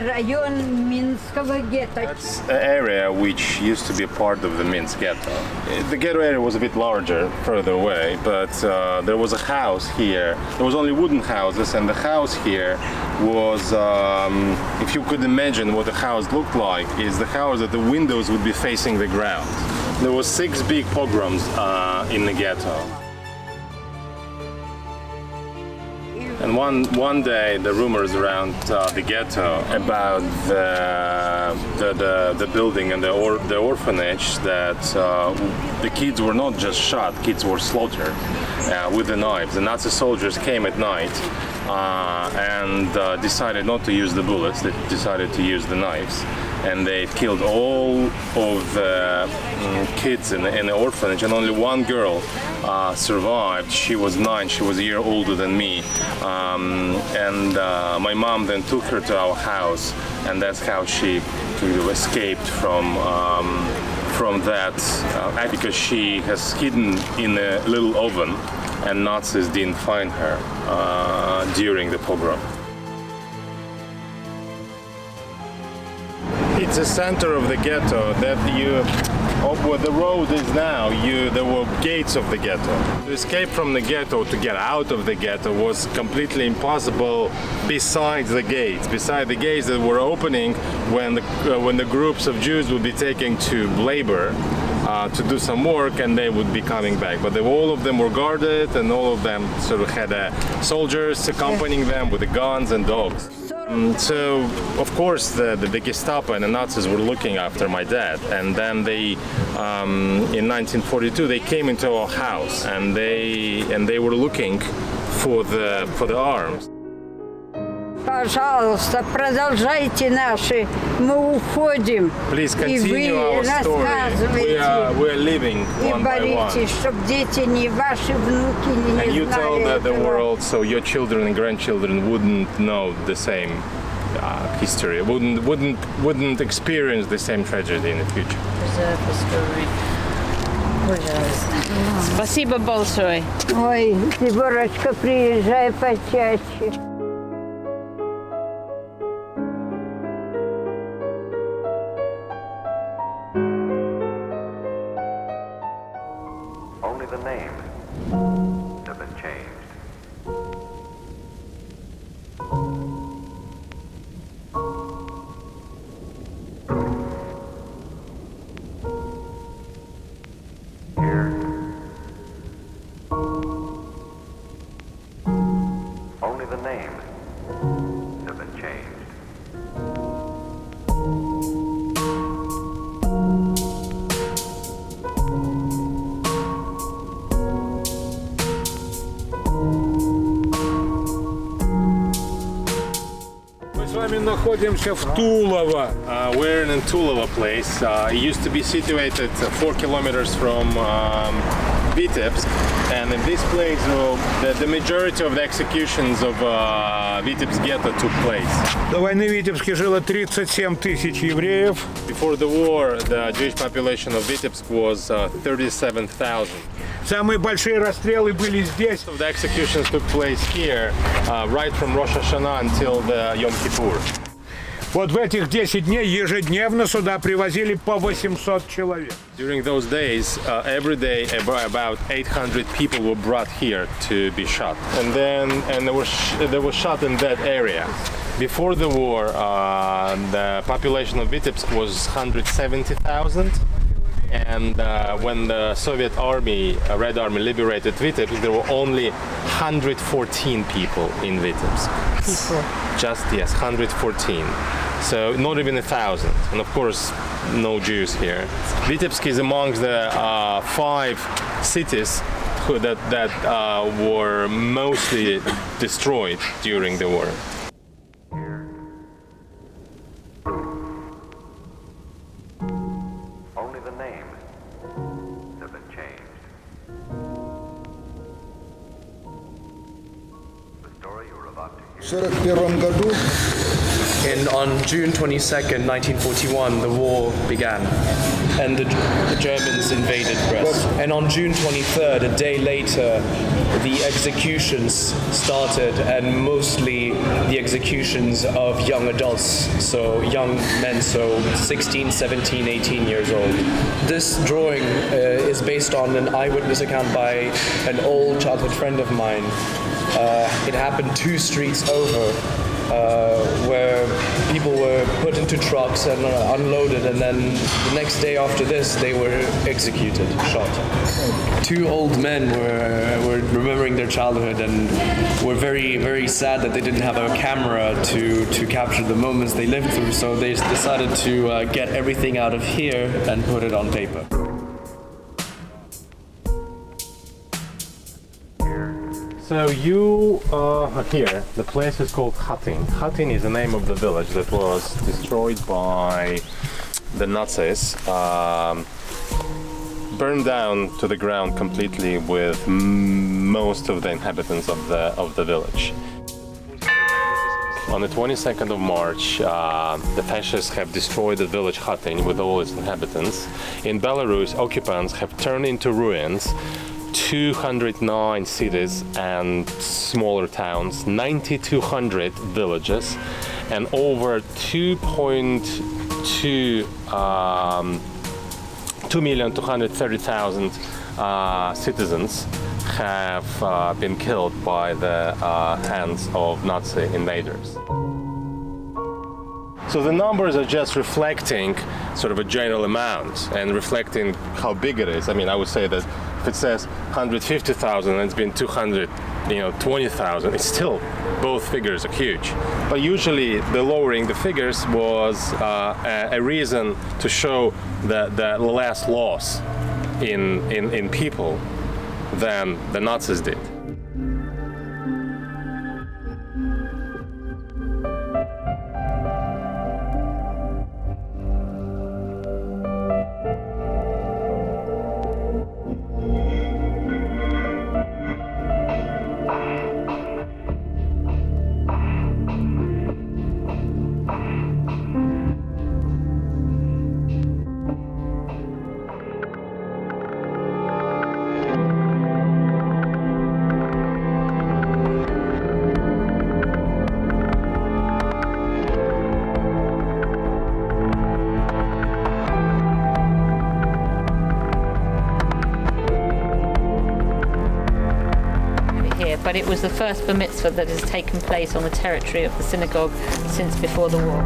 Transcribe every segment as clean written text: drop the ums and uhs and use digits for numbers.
район Минского гетто. That's an area which used to be a part of the Minsk ghetto. The ghetto area was a bit larger further away, but there was a house here. There was only wooden houses, and the house here was, if you could imagine what a house looked like, is the house that the windows would be facing the ground. There was 6 big pogroms in the ghetto. And one day, the rumors around the ghetto about the building and the orphanage, that the kids were not just shot, kids were slaughtered with the knives. The Nazi soldiers came at night and decided not to use the bullets, they decided to use the knives. And they killed all of the kids in the orphanage, and only one girl survived. She was 9, she was a year older than me. My mom then took her to our house, and that's how she escaped from that, because she has hidden in a little oven, and Nazis didn't find her during the pogrom. It's the center of the ghetto that where the road is now, there were gates of the ghetto. To escape from the ghetto, to get out of the ghetto, was completely impossible besides the gates. Beside the gates that were opening when the groups of Jews would be taken to labor to do some work, and they would be coming back. But all of them were guarded, and all of them sort of had soldiers accompanying them with the guns and dogs. So, of course, the Gestapo and the Nazis were looking after my dad, and then they, in 1942, they came into our house, and they were looking for the arms. Пожалуйста, продолжайте наши, мы уходим. Please continue our story. We are living one by one. И боритесь, чтобы дети, ни ваши внуки не знали. And you tell that the world, so your children and grandchildren wouldn't know the same history, wouldn't experience the same tragedy in the future. Спасибо большое. Ой, Деборочка, приезжай почаще. Only the names have been changed. Here. Only the names have been changed. Находимся в Тулово. We're in Tulova place. It used to be situated 4 kilometers from Vitebsk, and in this place, the majority of the executions of Vitebsk ghetto took place. До войны в Витебске жило 37 тысяч евреев. Before the war, the Jewish population of Vitebsk was 37,000. Самые большие расстрелы были здесь. So the executions took place here, right from Rosh Hashanah until the Yom Kippur. Вот в этих 10 дней ежедневно сюда привозили по 800 человек. During those days, every day about 800 people were brought here to be shot, and they were shot in that area. Before the war, the population of Vitebsk was 170,000. And when the Soviet army, Red Army, liberated Vitebsk, there were only 114 people in Vitebsk. Just, yes, 114. So not even 1,000. And of course, no Jews here. Vitebsk is amongst the 5 cities that were mostly destroyed during the war. Only the names have been changed. The story you're about to hear. В 1941 году On June 22nd, 1941, the war began, and the Germans invaded Brest. And on June 23rd, a day later, the executions started, and mostly the executions of young adults, so young men, so 16, 17, 18 years old. This drawing is based on an eyewitness account by an old childhood friend of mine. It happened 2 streets over, where people were put into trucks and unloaded, and then the next day after this they were executed, shot. 2 old men were remembering their childhood and were very, very sad that they didn't have a camera to capture the moments they lived through, so they decided to get everything out of here and put it on paper. So you are here. The place is called Hatin. Hatin is the name of the village that was destroyed by the Nazis, burned down to the ground completely with most of the inhabitants of the village. On the 22nd of March, the fascists have destroyed the village Hatin with all its inhabitants. In Belarus, occupants have turned into ruins 209 cities and smaller towns, 9,200 villages, and over 2,230,000 citizens have been killed by the hands of Nazi invaders. So the numbers are just reflecting sort of a general amount and reflecting how big it is. I mean, I would say that if it says 150,000 and it's been 220,000, it's still, both figures are huge. But usually the lowering the figures was a reason to show the less loss in people than the Nazis did. But it was the first bar mitzvah that has taken place on the territory of the synagogue since before the war.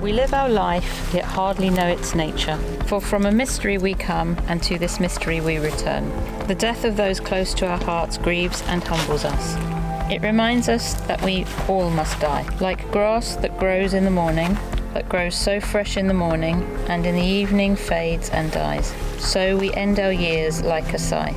We live our life, yet hardly know its nature. For from a mystery we come, and to this mystery we return. The death of those close to our hearts grieves and humbles us. It reminds us that we all must die. Like grass that grows in the morning, that grows so fresh in the morning, and in the evening fades and dies. So we end our years like a sigh.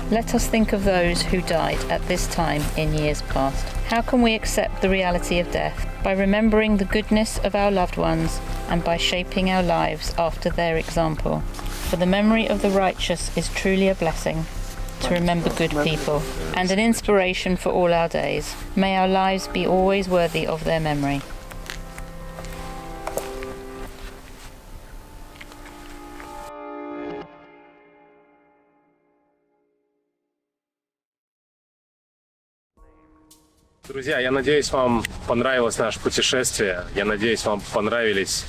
Let us think of those who died at this time in years past. How can we accept the reality of death? By remembering the goodness of our loved ones and by shaping our lives after their example. For the memory of the righteous is truly a blessing, to remember good people, and an inspiration for all our days. May our lives be always worthy of their memory. Друзья, я надеюсь, вам понравилось наше путешествие. Я надеюсь, вам понравились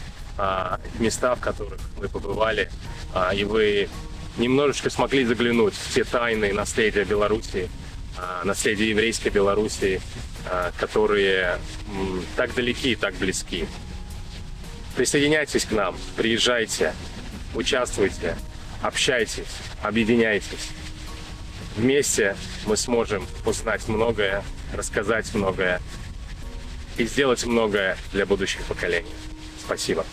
места, в которых вы побывали, и вы немножечко смогли заглянуть в те тайны наследия Беларуси, наследия еврейской Беларуси, которые так далеки и так близки. Присоединяйтесь к нам, приезжайте, участвуйте, общайтесь, объединяйтесь. Вместе мы сможем узнать многое, рассказать многое и сделать многое для будущих поколений. Спасибо.